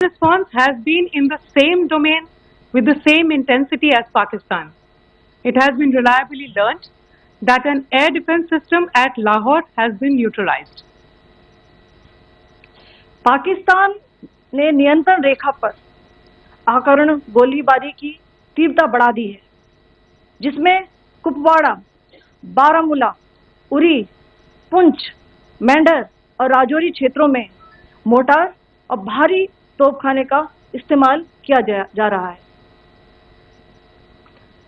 response has been in the same domain with the same intensity as Pakistan. It has been reliably learnt that an air defense system at Lahore has been neutralized. Pakistan ने नियंत्रण रेखा पर अकारण गोलीबारी की तीव्रता बढ़ा दी है, जिसमें कुपवाड़ा, बारामूला, उरी, पुंछ, मेंढर और राजौरी क्षेत्रों में मोर्टार और भारी तोपखाने का इस्तेमाल किया जा रहा है.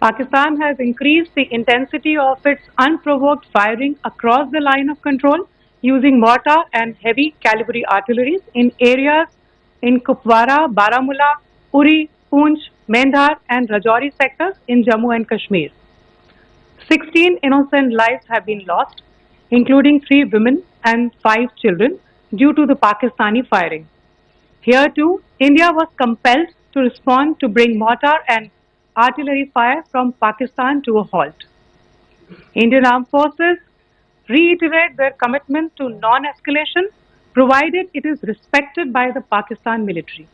Pakistan has increased the intensity of its unprovoked firing across the line of control using mortar and heavy calibre artilleries in areas in Kupwara, Baramulla, Uri, Poonch, Mendhar and Rajouri sectors in Jammu and Kashmir. 16 innocent lives have been lost, including 3 women and 5 children, due to the Pakistani firing. Here too, India was compelled to respond to bring mortar and artillery fire from Pakistan to a halt. Indian Armed Forces reiterate their commitment to non-escalation, provided it is respected by the Pakistan military.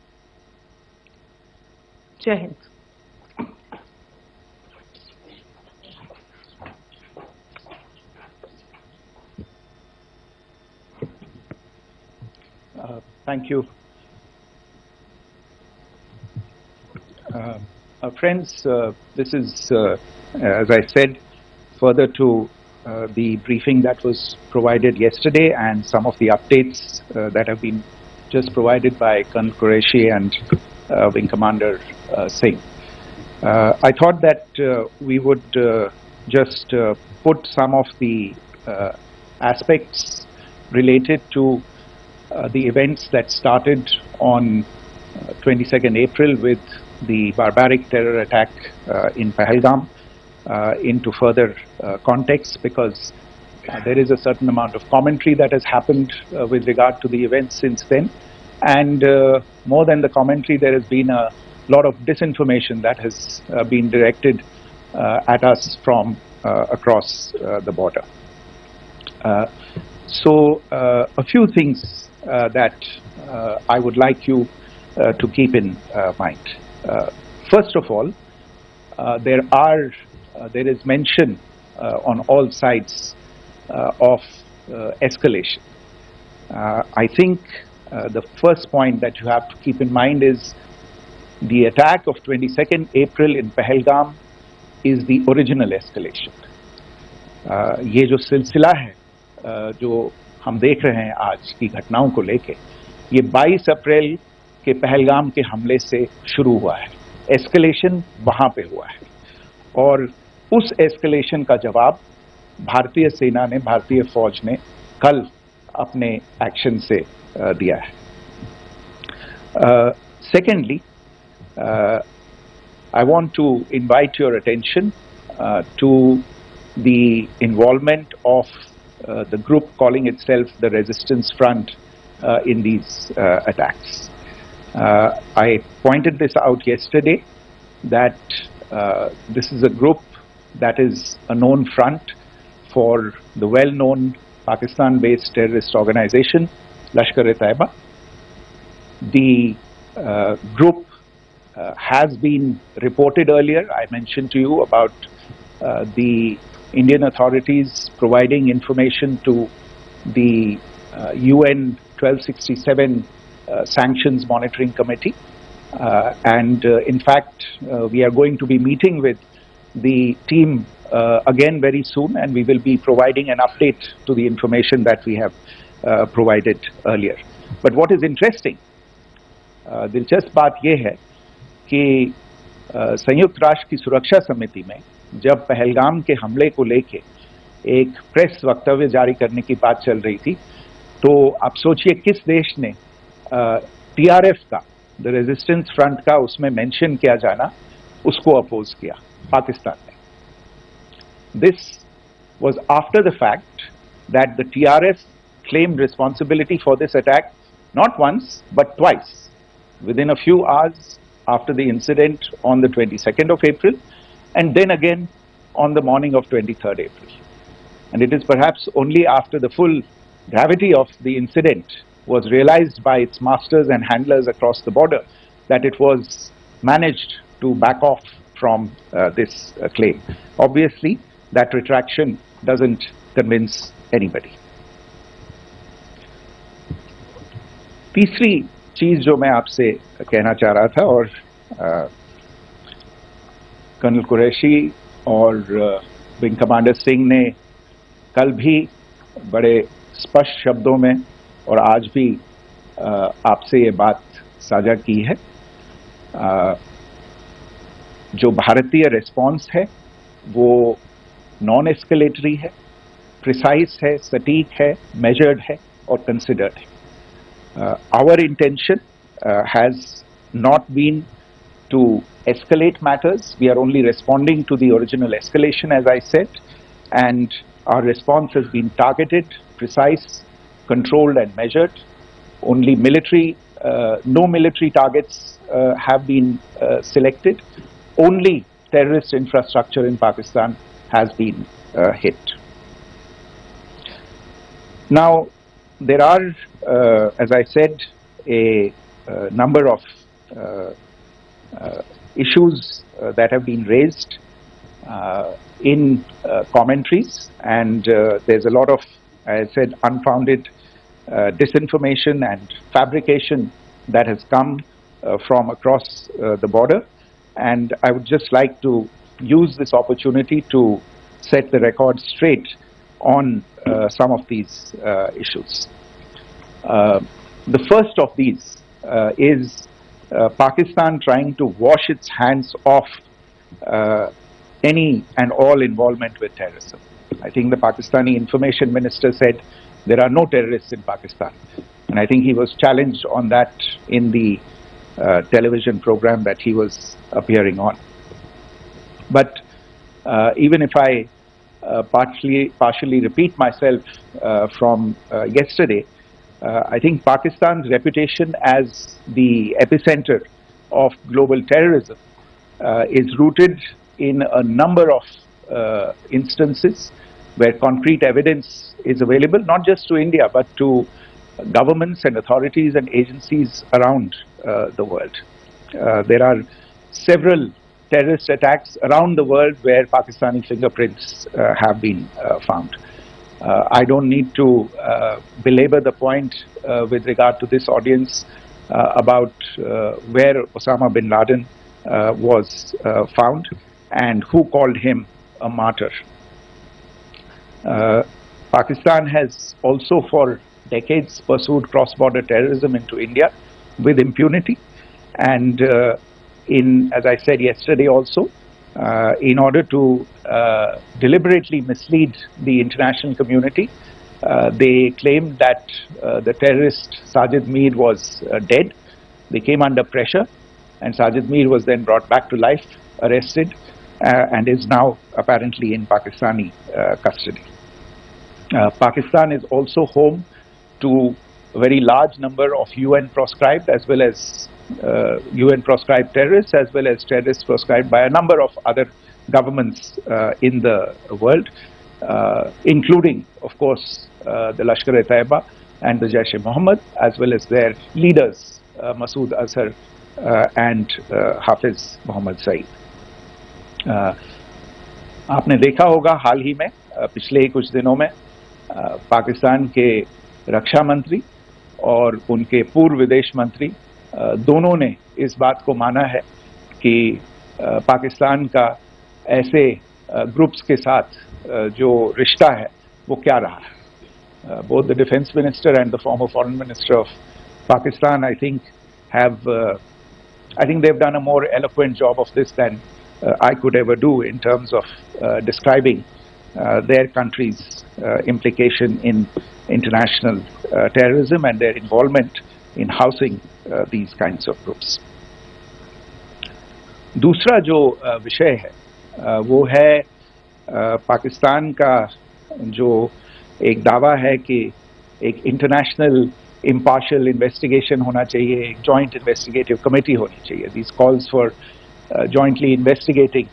Jai Hind. Thank you. Friends, this is, as I said, further to the briefing that was provided yesterday and some of the updates that have been just provided by Colonel Qureshi and Wing Commander Singh. I thought that we would just put some of the aspects related to the events that started on 22nd April with the barbaric terror attack in Pahalgam into further context, because there is a certain amount of commentary that has happened with regard to the events since then, and more than the commentary, there has been a lot of disinformation that has been directed at us from across the border. So a few things that I would like you to keep in mind. First of all, there is mention on all sides of escalation. I think the first point that you have to keep in mind is the attack of 22nd April in Pahalgam is the original escalation. ये जो सिलसिला है जो हम देख रहे हैं आज की घटनाओं को लेके, ये 22 अप्रैल के पहलगाम के हमले से शुरू हुआ है. एस्केलेशन वहां पे हुआ है और उस एस्केलेशन का जवाब भारतीय सेना ने, भारतीय फौज ने कल अपने एक्शन से दिया है. Secondly, I want to invite your attention to the involvement of the group calling itself the Resistance Front in these attacks. I pointed this out yesterday that this is a group that is a known front for the well-known Pakistan-based terrorist organization Lashkar-e-Taiba. The group has been reported earlier. I mentioned to you about the Indian authorities providing information to the UN 1267 Sanctions Monitoring Committee. And in fact, we are going to be meeting with the team again very soon, and we will be providing an update to the information that we have provided earlier. But what is interesting, दिलचस्प बात यह है कि संयुक्त राष्ट्र की सुरक्षा समिति में जब पहलगाम के हमले को लेके एक प्रेस वक्तव्य जारी करने की बात चल रही थी, तो आप सोचिए किस देश ने टीआरएफ का, द रेजिस्टेंस फ्रंट का उसमें मेंशन किया जाना, उसको अपोज किया. पाकिस्तान ने. This was after the fact that the TRF claimed responsibility for this attack not once but twice within a few hours after the incident on the 22nd of April, and then again on the morning of 23rd April. And it is perhaps only after the full gravity of the incident was realized by its masters and handlers across the border that it was managed to back off from this claim. Obviously, that retraction doesn't convince anybody. तीसरी चीज जो मैं आपसे कहना चाह रहा था, और कर्नल कुरैशी और विंग कमांडर सिंह ने कल भी बड़े स्पष्ट शब्दों में और आज भी आपसे ये बात साझा की है। जो भारतीय रिस्पॉन्स है वो नॉन एस्केलेटरी है, प्रिसाइज है, सटीक है, मेजर्ड है और कंसिडर्ड है। Our intention has not been to escalate matters. We are only responding to the original escalation, as I said, and our response has been targeted, precise, controlled and measured. Only no military targets have been selected. Only terrorist infrastructure in Pakistan has been hit. Now, there are, as I said, a number of issues that have been raised in commentaries, and there's a lot of, as I said, unfounded disinformation and fabrication that has come from across the border. And I would just like to use this opportunity to set the record straight on some of these issues. The first of these is Pakistan trying to wash its hands off any and all involvement with terrorism. I think the Pakistani information minister said there are no terrorists in Pakistan, and I think he was challenged on that in the television program that he was appearing on. But even if I partially repeat myself from yesterday, I think Pakistan's reputation as the epicenter of global terrorism is rooted in a number of instances where concrete evidence is available, not just to India, but to governments and authorities and agencies around the world. There are several terrorist attacks around the world where Pakistani fingerprints have been found. I don't need to belabor the point with regard to this audience about where Osama bin Laden was found and who called him a martyr. Pakistan has also for decades pursued cross-border terrorism into India with impunity, and as I said yesterday also, in order to deliberately mislead the international community, they claimed that the terrorist Sajid Mir was dead. They came under pressure, and Sajid Mir was then brought back to life, arrested, and is now apparently in Pakistani custody. Pakistan is also home to a very large number of UN proscribed as well as UN proscribed terrorists, as well as terrorists proscribed by a number of other governments in the world, including, of course, the Lashkar-e-Taiba and the Jaish-e-Mohammed, as well as their leaders, Masood Azhar and Hafiz Mohammed Saeed. आपने देखा होगा हाल ही में पिछले ही कुछ दिनों में पाकिस्तान के रक्षा मंत्री और उनके पूर्व विदेश मंत्री दोनों ने इस बात को माना है कि पाकिस्तान का ऐसे ग्रुप्स के साथ जो रिश्ता है वो क्या रहा है. Both the defense minister and the former foreign minister of Pakistan, I think they've done a more eloquent job of this than I could ever do in terms of describing their country's implication in international terrorism and their involvement in housing these kinds of groups. दूसरा जो विषय है वो है पाकिस्तान का जो एक दावा है कि एक इंटरनेशनल impartial investigation होना चाहिए, एक joint investigative committee होनी चाहिए. These calls for jointly investigating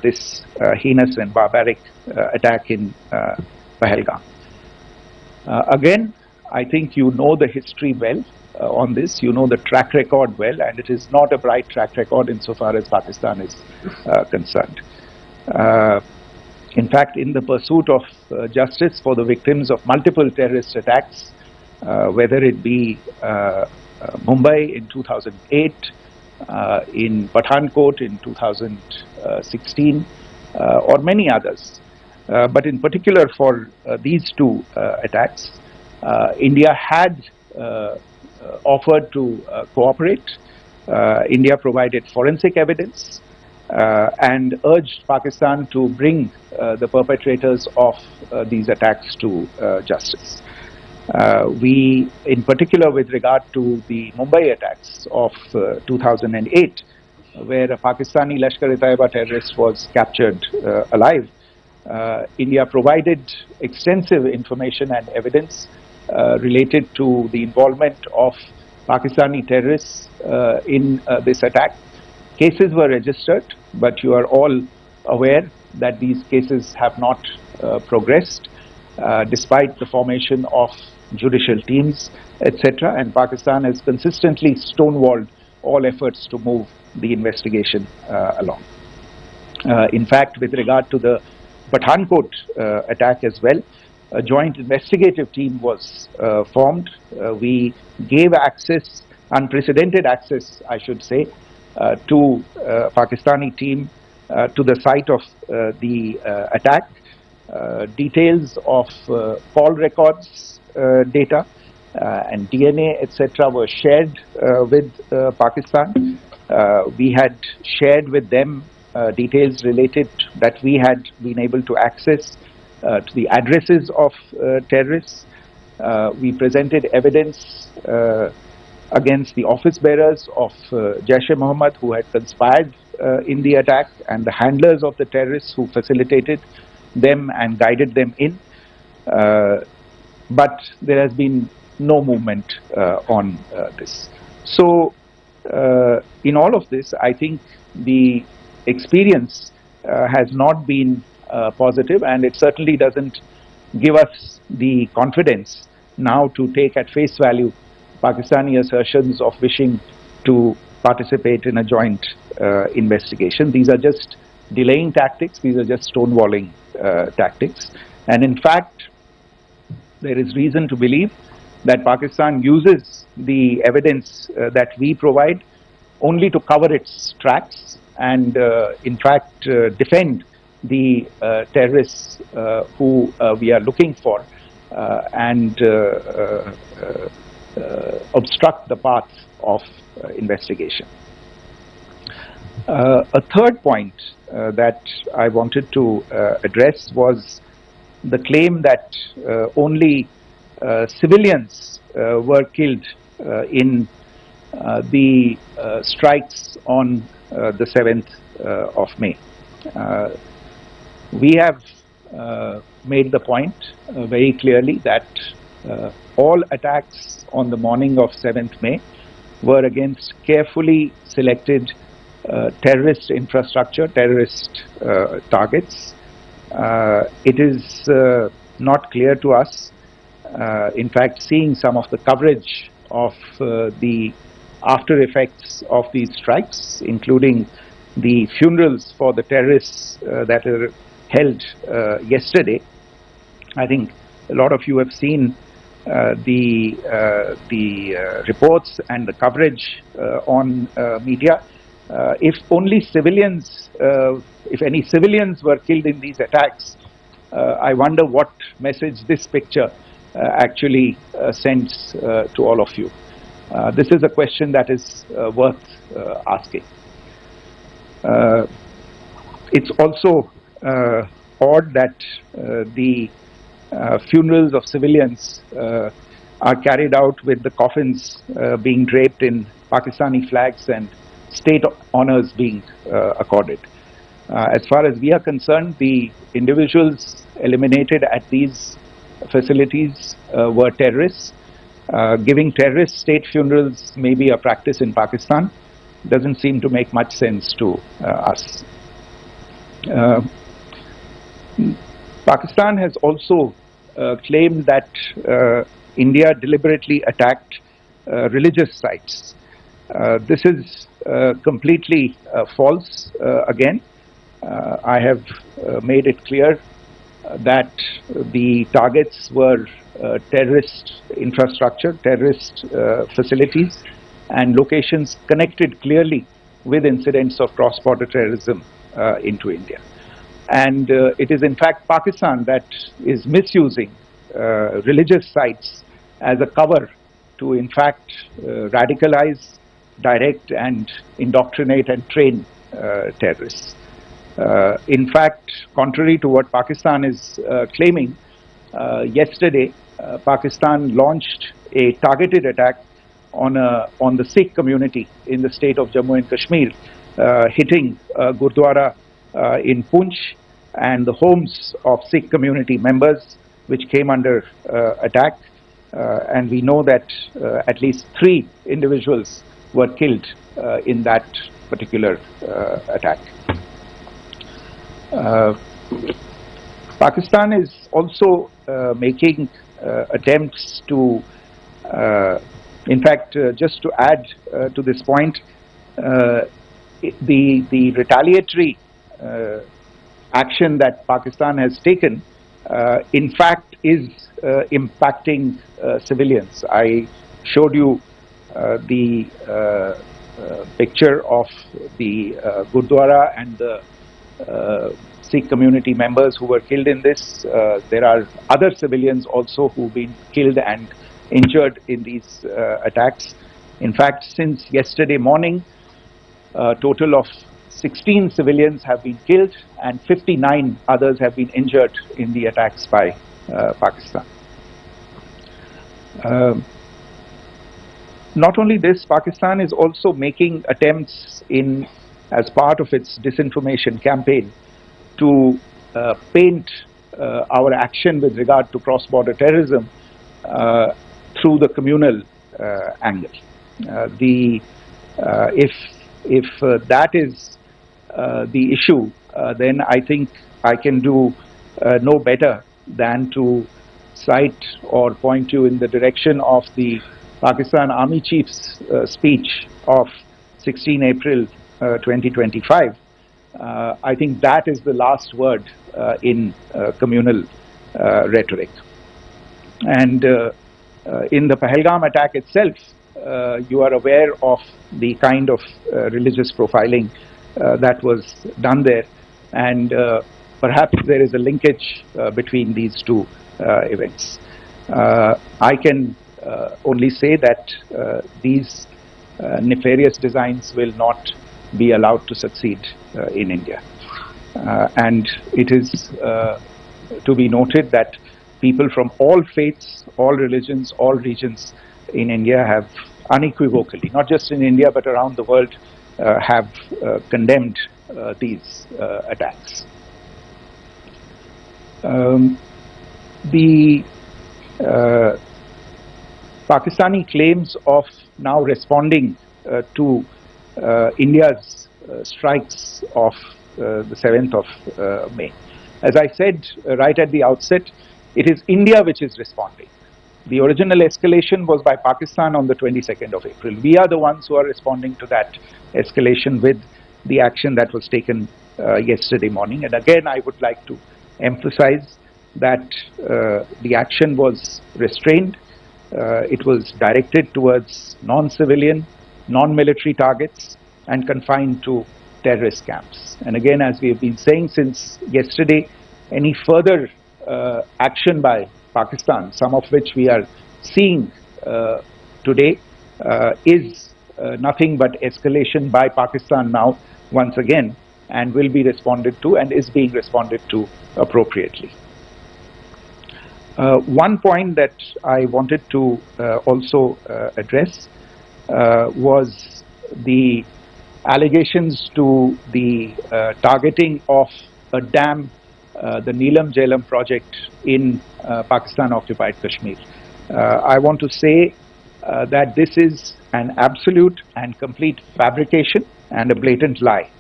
this heinous and barbaric attack in Pahalgam. Again, I think you know the history well on this. You know the track record well, and it is not a bright track record insofar as Pakistan is concerned. In fact, in the pursuit of justice for the victims of multiple terrorist attacks, whether it be Mumbai in 2008, in Pathankot in 2016, or many others, but in particular for these two attacks, India had offered to cooperate. India provided forensic evidence and urged Pakistan to bring the perpetrators of these attacks to justice. We, in particular with regard to the Mumbai attacks of 2008, where a Pakistani Lashkar-e-Taiba terrorist was captured alive, India provided extensive information and evidence related to the involvement of Pakistani terrorists in this attack. Cases were registered, but you are all aware that these cases have not progressed despite the formation of judicial teams, etc. And Pakistan has consistently stonewalled all efforts to move the investigation along. In fact, with regard to the Pathankot attack as well, a joint investigative team was formed. We gave access, unprecedented access, I should say, to Pakistani team to the site of the attack. Details of call records data and DNA, etc., were shared with Pakistan. We had shared with them details related that we had been able to access to the addresses of terrorists. We presented evidence against the office bearers of Jaish-e-Mohammed who had conspired in the attack, and the handlers of the terrorists who facilitated them and guided them in. But there has been no movement on this. So in all of this, I think the experience has not been positive, and it certainly doesn't give us the confidence now to take at face value Pakistani assertions of wishing to participate in a joint investigation. These are just delaying tactics, these are just stonewalling tactics. And in fact, there is reason to believe that Pakistan uses the evidence that we provide only to cover its tracks and in fact defend the terrorists who we are looking for and obstruct the path of investigation. A third point that I wanted to address was the claim that only civilians were killed in the strikes on the 7th of May. We have made the point very clearly that all attacks on the morning of 7th May were against carefully selected terrorist infrastructure, terrorist targets. It is not clear to us, in fact, seeing some of the coverage of the after effects of these strikes, including the funerals for the terrorists that were held yesterday. I think a lot of you have seen the reports and the coverage on media. If only civilians, if any civilians were killed in these attacks, I wonder what message this picture actually sends to all of you. This is a question that is worth asking. It's also odd that the funerals of civilians are carried out with the coffins being draped in Pakistani flags and state honors being accorded. As far as we are concerned, the individuals eliminated at these facilities were terrorists. Giving terrorist state funerals may be a practice in Pakistan. Doesn't seem to make much sense to us. Pakistan has also claimed that India deliberately attacked religious sites. This is completely false again. I have made it clear that the targets were terrorist infrastructure, terrorist facilities, and locations connected clearly with incidents of cross-border terrorism into India. And it is in fact Pakistan that is misusing religious sites as a cover to in fact radicalize, direct and indoctrinate and train terrorists. In fact, contrary to what Pakistan is claiming, yesterday Pakistan launched a targeted attack on the Sikh community in the state of Jammu and Kashmir, hitting Gurdwara in Poonch and the homes of Sikh community members, which came under attack. And we know that at least 3 individuals were killed in that particular attack. Pakistan is also making attempts to, in fact, just to add to this point, the retaliatory action that Pakistan has taken, in fact, is impacting civilians. I showed you the picture of the Gurdwara and the Sikh community members who were killed in this. There are other civilians also who've been killed and injured in these attacks. In fact, since yesterday morning, a total of 16 civilians have been killed and 59 others have been injured in the attacks by Pakistan. Not only this, Pakistan is also making attempts as part of its disinformation campaign to paint our action with regard to cross-border terrorism through the communal angle. If that is the issue, then I think I can do no better than to cite or point you in the direction of the Pakistan Army Chief's speech of 16 April 2025. I think that is the last word in communal rhetoric. And in the Pahalgam attack itself, you are aware of the kind of religious profiling that was done there, and perhaps there is a linkage between these two events. I can only say that these nefarious designs will not be allowed to succeed in India. And it is to be noted that people from all faiths, all religions, all regions in India have unequivocally, not just in India but around the world, have condemned these attacks. The Pakistani claims of now responding to India's strikes of the 7th of May. As I said right at the outset, it is India which is responding. The original escalation was by Pakistan on the 22nd of April. We are the ones who are responding to that escalation with the action that was taken yesterday morning. And again, I would like to emphasize that the action was restrained. It was directed towards non-civilian, non-military targets and confined to terrorist camps. And again, as we have been saying since yesterday, any further action by Pakistan, some of which we are seeing today, is nothing but escalation by Pakistan now once again, and will be responded to and is being responded to appropriately. One point that I wanted to also address was the allegations to the targeting of a dam, the Neelam Jhelum project in Pakistan-occupied Kashmir. I want to say that this is an absolute and complete fabrication and a blatant lie.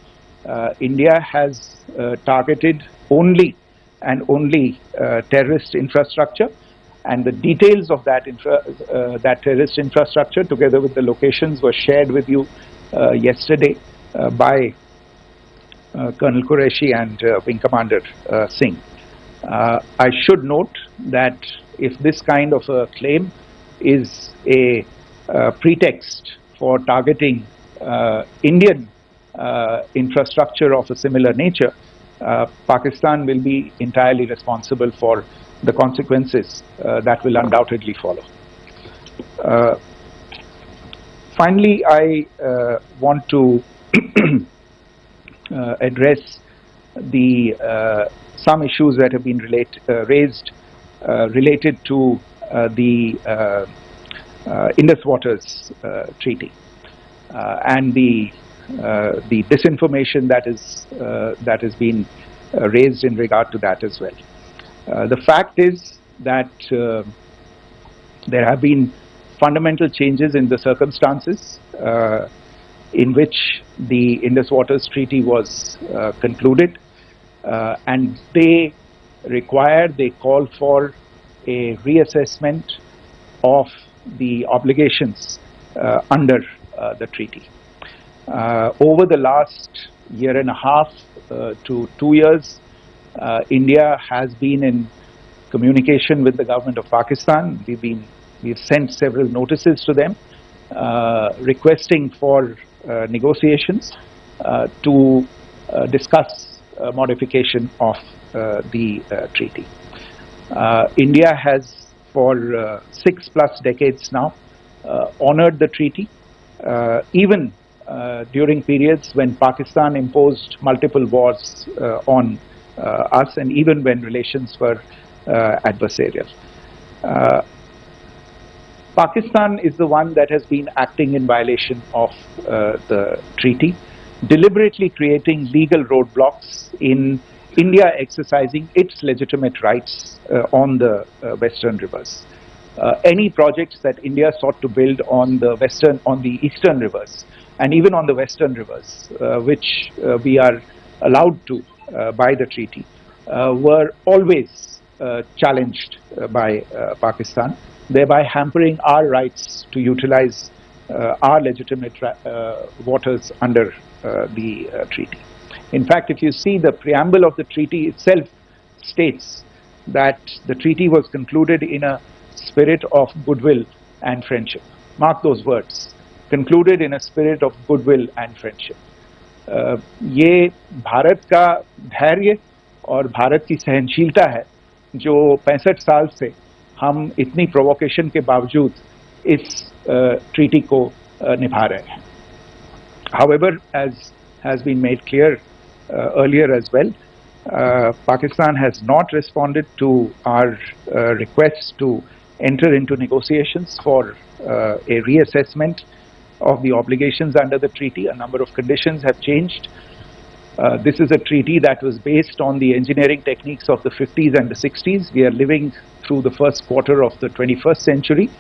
India has targeted only and only terrorist infrastructure. and the details of that terrorist infrastructure, together with the locations, were shared with you yesterday by Colonel Qureshi and Wing Commander Singh. I should note that if this kind of a claim is a pretext for targeting Indian infrastructure of a similar nature, Pakistan will be entirely responsible for the consequences that will undoubtedly follow. Finally, I want to address some issues that have been raised related to the Indus Waters Treaty and the disinformation that has been raised in regard to that as well. The fact is that there have been fundamental changes in the circumstances in which the Indus Waters Treaty was concluded, and they call for a reassessment of the obligations under the treaty. Over the last year and a half to 2 years, India has been in communication with the government of Pakistan. We've sent several notices to them requesting for negotiations to discuss modification of the treaty. India has for 6+ decades now honored the treaty, even during periods when Pakistan imposed multiple wars on us, and even when relations were adversarial. Pakistan is the one that has been acting in violation of the treaty, deliberately creating legal roadblocks in India exercising its legitimate rights on the western rivers. Any projects that India sought to build on the eastern rivers, and even on the western rivers, which we are allowed to by the treaty, were always challenged by Pakistan, thereby hampering our rights to utilize our legitimate waters under the treaty. In fact, if you see, the preamble of the treaty itself states that the treaty was concluded in a spirit of goodwill and friendship. Mark those words, concluded in a spirit of goodwill and friendship. ये भारत का धैर्य और भारत की सहनशीलता है जो 65 साल से हम इतनी प्रोवोकेशन के बावजूद इस ट्रीटी को निभा रहे हैं. However, as has been made clear earlier as well, Pakistan has not responded to our requests to enter into negotiations for a reassessment of the obligations under the treaty. A number of conditions have changed. This is a treaty that was based on the engineering techniques of the 50s and the 60s. We are living through the first quarter of the 21st century.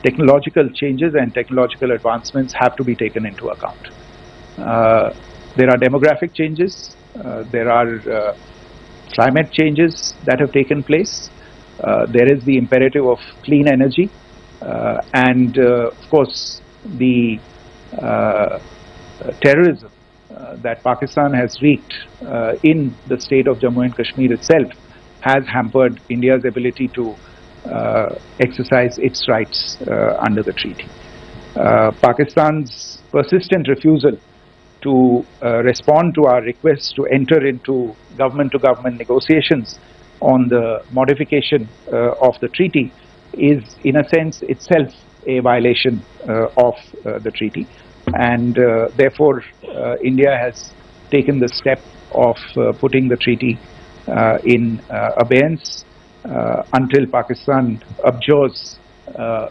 Technological changes and technological advancements have to be taken into account. There are demographic changes. There are climate changes that have taken place. There is the imperative of clean energy. And of course, the terrorism that Pakistan has wreaked in the state of Jammu and Kashmir itself has hampered India's ability to exercise its rights under the treaty. Pakistan's persistent refusal to respond to our requests to enter into government-to-government negotiations on the modification of the treaty is, in a sense, itself a violation of the treaty, and therefore India has taken the step of putting the treaty in abeyance until Pakistan abjures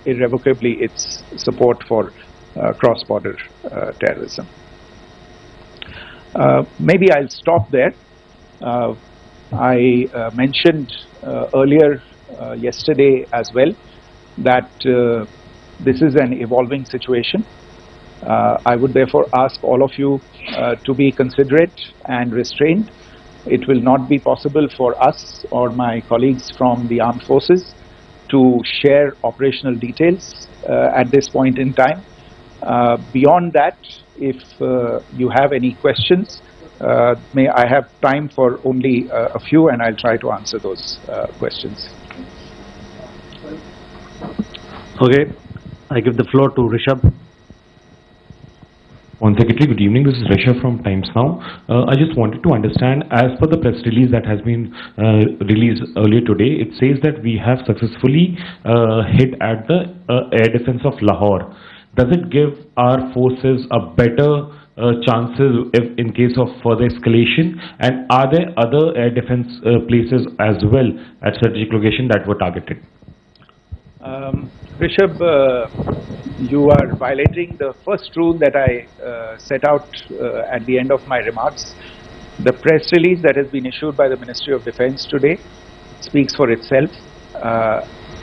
irrevocably its support for cross-border terrorism. Maybe I'll stop there. I mentioned earlier yesterday as well that this is an evolving situation. I would therefore ask all of you to be considerate and restrained. It will not be possible for us or my colleagues from the armed forces to share operational details at this point in time. Beyond that, if you have any questions, may I have time for only a few, and I'll try to answer those questions. Okay, I give the floor to Rishabh. One Secretary, good evening. This is Rishabh from Times Now. I just wanted to understand, as per the press release that has been released earlier today, it says that we have successfully hit at the air defense of Lahore. Does it give our forces a better chances if in case of further escalation? And are there other air defense places as well at strategic location that were targeted? Rishabh, you are violating the first rule that I set out at the end of my remarks. The press release that has been issued by the Ministry of Defence today speaks for itself.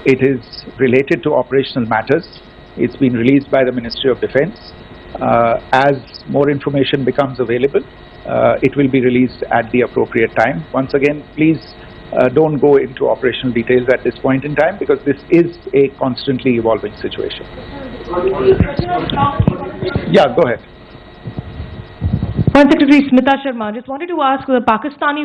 It is related to operational matters. It's been released by the Ministry of Defence. As more information becomes available, it will be released at the appropriate time. Once again, please don't go into operational details at this point in time, because this is a constantly evolving situation. Yeah, go ahead. Foreign Secretary Smita Sharma, just wanted to ask, the Pakistani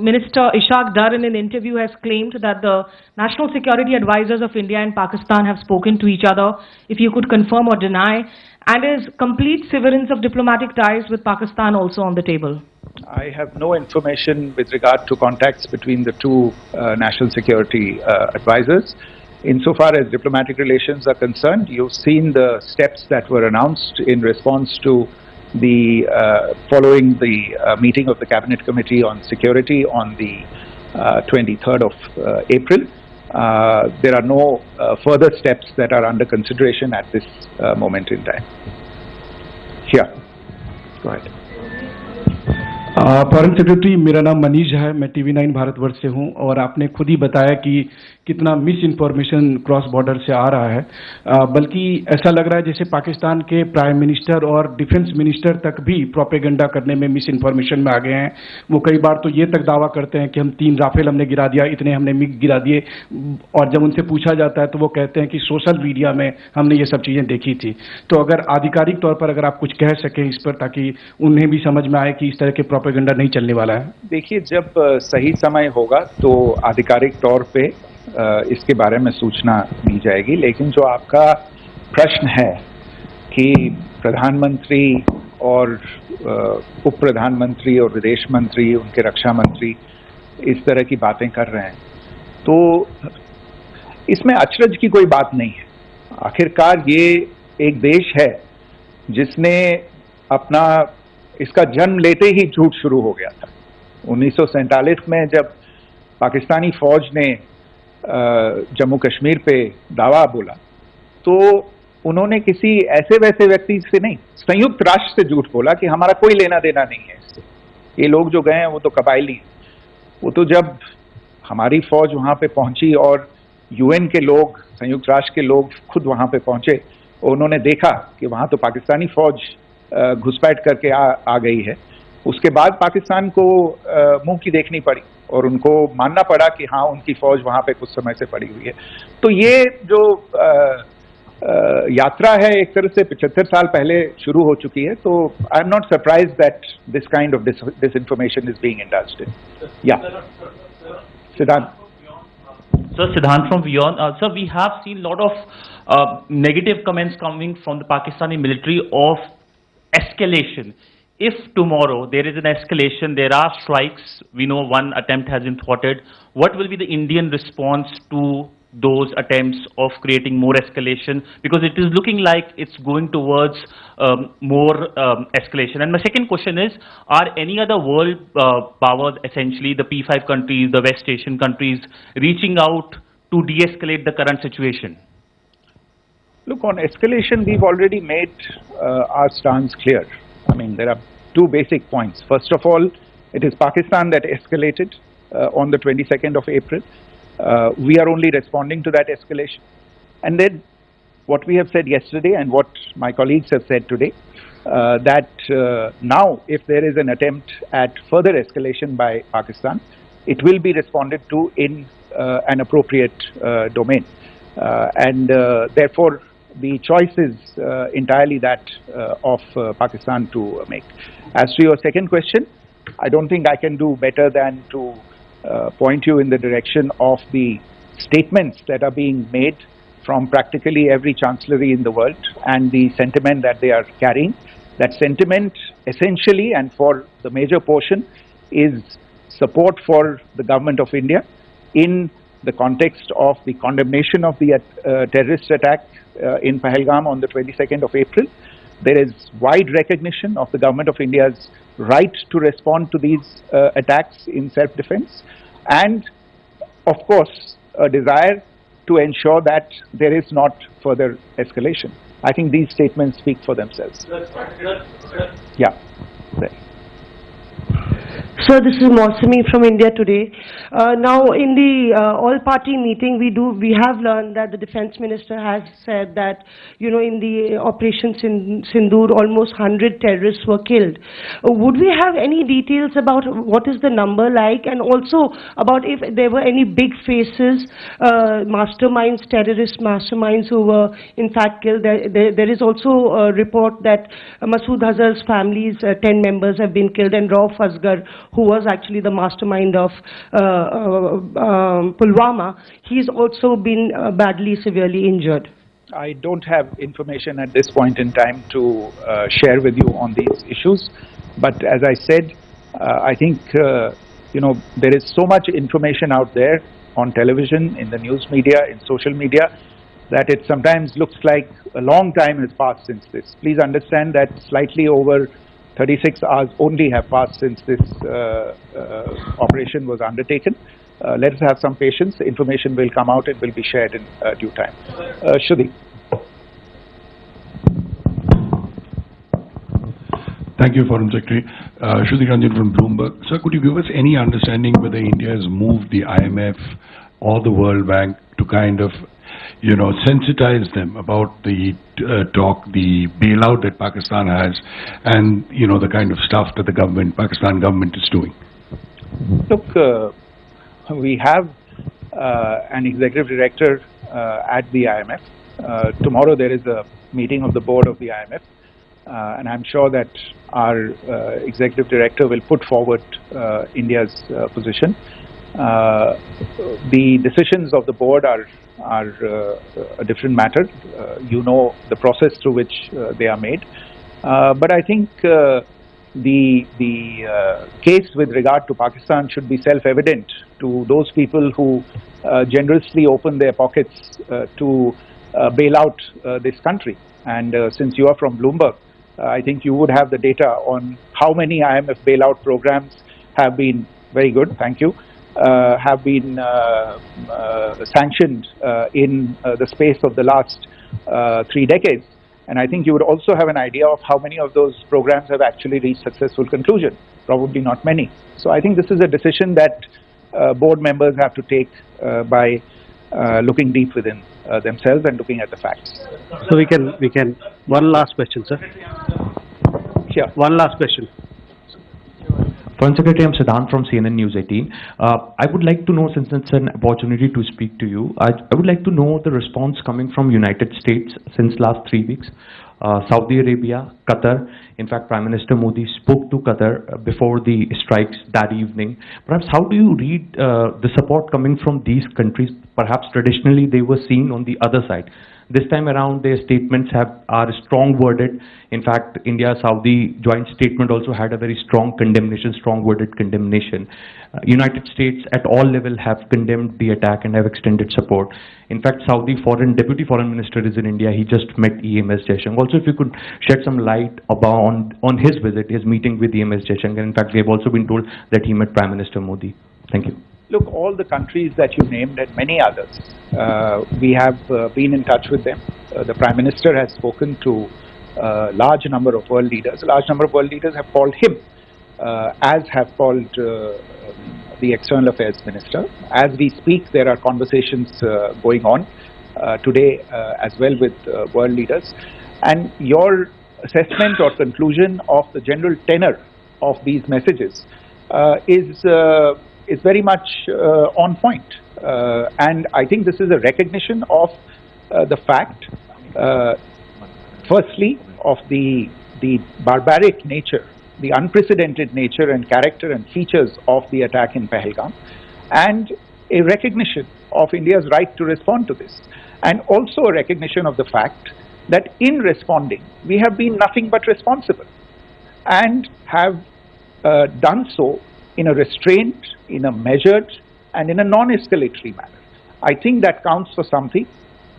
Minister Ishaq Dar in an interview has claimed that the national security advisors of India and Pakistan have spoken to each other. If you could confirm or deny, and is complete severance of diplomatic ties with Pakistan also on the table? I have no information with regard to contacts between the two national security advisors. Insofar as diplomatic relations are concerned, you've seen the steps that were announced in response to the following the meeting of the Cabinet Committee on Security on the 23rd of April. There are no further steps that are under consideration at this moment in time. Yeah, go ahead. Foreign secretary, मेरा नाम मनीष है, मैं TV9 Bharatvarsh से हूं, और आपने खुद ही बताया कि कितना मिस इन्फॉर्मेशन क्रॉस बॉर्डर से आ रहा है, बल्कि ऐसा लग रहा है जैसे पाकिस्तान के प्राइम मिनिस्टर और डिफेंस मिनिस्टर तक भी प्रोपेगेंडा करने में मिस इन्फॉर्मेशन में आ गए हैं। वो कई बार तो ये तक दावा करते हैं कि हम 3 राफेल हमने गिरा दिया, इतने हमने मिग गिरा दिए, और जब उनसे पूछा जाता है तो वो कहते हैं कि सोशल मीडिया में हमने ये सब चीज़ें देखी थी। तो अगर आधिकारिक तौर पर अगर आप कुछ कह सकें इस पर, ताकि उन्हें भी समझ में आए कि इस तरह के प्रोपेगेंडा नहीं चलने वाला है। देखिए, जब सही समय होगा तो आधिकारिक तौर पे इसके बारे में सूचना दी जाएगी, लेकिन जो आपका प्रश्न है कि प्रधानमंत्री और उप प्रधानमंत्री और विदेश मंत्री, उनके रक्षा मंत्री इस तरह की बातें कर रहे हैं, तो इसमें अचरज की कोई बात नहीं है। आखिरकार ये एक देश है जिसने अपना इसका जन्म लेते ही झूठ शुरू हो गया था। 1947 में जब पाकिस्तानी फौज ने जम्मू कश्मीर पे दावा बोला, तो उन्होंने किसी ऐसे वैसे व्यक्ति से नहीं, संयुक्त राष्ट्र से झूठ बोला कि हमारा कोई लेना देना नहीं है इससे। ये लोग जो गए हैं वो तो कबायली हैं। वो तो जब हमारी फौज वहाँ पे पहुंची और UN के लोग, संयुक्त राष्ट्र के लोग खुद वहाँ पे पहुंचे, उन्होंने देखा कि वहाँ तो पाकिस्तानी फौज घुसपैठ करके आ गई है, उसके बाद पाकिस्तान को मुंह की देखनी पड़ी और उनको मानना पड़ा कि हाँ, उनकी फौज वहाँ पे कुछ समय से पड़ी हुई है। तो ये जो यात्रा है एक तरह से 75 साल पहले शुरू हो चुकी है। तो I am not surprised that this kind of disinformation is being indulged in. Yeah, Siddhant. Sir, Siddhant from Beyond. Sir, we have seen a lot of negative comments coming from the Pakistani military of escalation. If tomorrow there is an escalation, there are strikes, we know one attempt has been thwarted, what will be the Indian response to those attempts of creating more escalation? Because it is looking like it's going towards more escalation. And my second question is, are any other world powers, essentially the P5 countries, the West Asian countries, reaching out to de-escalate the current situation? Look, on escalation, we've already made our stance clear. I mean, there are two basic points. First of all, it is Pakistan that escalated on the 22nd of April. We are only responding to that escalation. And then what we have said yesterday and what my colleagues have said today, that now if there is an attempt at further escalation by Pakistan, it will be responded to in an appropriate domain. Therefore, the choice is entirely that of Pakistan to make. As to your second question, I don't think I can do better than to point you in the direction of the statements that are being made from practically every chancellery in the world and the sentiment that they are carrying. That sentiment essentially and for the major portion is support for the government of India in the context of the condemnation of the terrorist attack in Pahalgam on the 22nd of April. There is wide recognition of the government of India's right to respond to these attacks in self-defense, and of course a desire to ensure that there is not further escalation. I think these statements speak for themselves. Yeah. Right. Sir, this is Mausami from India Today. Now, in the all-party meeting, we have learned that the defense minister has said that, you know, in the operations in Sindoor, almost 100 terrorists were killed. Would we have any details about what is the number like, and also about if there were any big faces, masterminds, terrorist masterminds who were in fact killed? There is also a report that Masood Azhar's family's 10 members have been killed, and Rauf Asghar, who was actually the mastermind of Pulwama, he's also been badly, severely injured. I don't have information at this point in time to share with you on these issues, but as I said, I think you know, there is so much information out there on television, in the news media, in social media, that it sometimes looks like a long time has passed since this. Please understand that slightly over 36 hours only have passed since this operation was undertaken. Let us have some patience. Information will come out. It will be shared in due time. Shruti. Thank you, Foreign Secretary. Shruti Ranjan from Bloomberg. Sir, could you give us any understanding whether India has moved the IMF or the World Bank to kind of, you know, sensitize them about the the bailout that Pakistan has, and, you know, the kind of stuff that the Pakistan government is doing? Look, we have an executive director at the IMF. Tomorrow there is a meeting of the board of the IMF, and I'm sure that our executive director will put forward India's position. The decisions of the board are a different matter. You know the process through which they are made. But I think the case with regard to Pakistan should be self-evident to those people who generously open their pockets to bail out this country. And since you are from Bloomberg, I think you would have the data on how many IMF bailout programs have been, very good, thank you, have been sanctioned in the space of the last 3 decades. And I think you would also have an idea of how many of those programs have actually reached successful conclusion. Probably not many. So I think this is a decision that board members have to take by looking deep within themselves and looking at the facts. So we can, one last question, sir. Yeah. One last question. Foreign Secretary, I'm Siddhant from CNN News 18. I would like to know, since it's an opportunity to speak to you, I would like to know the response coming from United States since last 3 weeks. Saudi Arabia, Qatar. In fact, Prime Minister Modi spoke to Qatar before the strikes that evening. Perhaps how do you read the support coming from these countries? Perhaps traditionally they were seen on the other side. This time around, their statements are strong worded. In fact, India-Saudi joint statement also had a very strong condemnation, strong worded condemnation. United States at all levels have condemned the attack and have extended support. In fact, Saudi Deputy Foreign Minister is in India. He just met EMS Jaishankar. Also, if you could shed some light on his visit, his meeting with EMS Jaishankar. In fact, we have also been told that he met Prime Minister Modi. Thank you. Look, all the countries that you named and many others, we have been in touch with them. The Prime Minister has spoken to a large number of world leaders. A large number of world leaders have called him, as have called the External Affairs Minister. As we speak, there are conversations going on today as well with world leaders. And your assessment or conclusion of the general tenor of these messages is very much on point. And I think this is a recognition of the fact, firstly, of the barbaric nature, the unprecedented nature and character and features of the attack in Pahalgam, and a recognition of India's right to respond to this, and also a recognition of the fact that in responding, we have been nothing but responsible and have done so in a restrained, in a measured, and in a non-escalatory manner. I think that counts for something.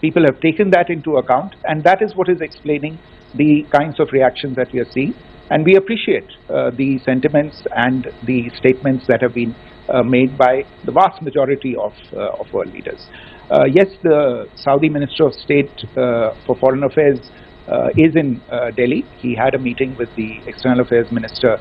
People have taken that into account, and that is what is explaining the kinds of reactions that we are seeing. And we appreciate the sentiments and the statements that have been made by the vast majority of world leaders. Yes, the Saudi Minister of State for Foreign Affairs is in Delhi. He had a meeting with the External Affairs Minister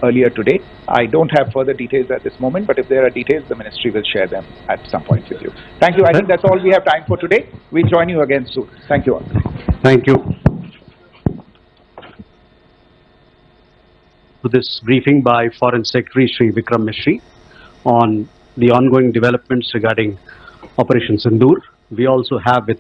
earlier today. I don't have further details at this moment, but if there are details, the Ministry will share them at some point with you. Thank you. I think that's all we have time for today. We'll join you again soon. Thank you all. Thank you. To this briefing by Foreign Secretary Shri Vikram misthri on the ongoing developments regarding Operation Sindoor. We also have with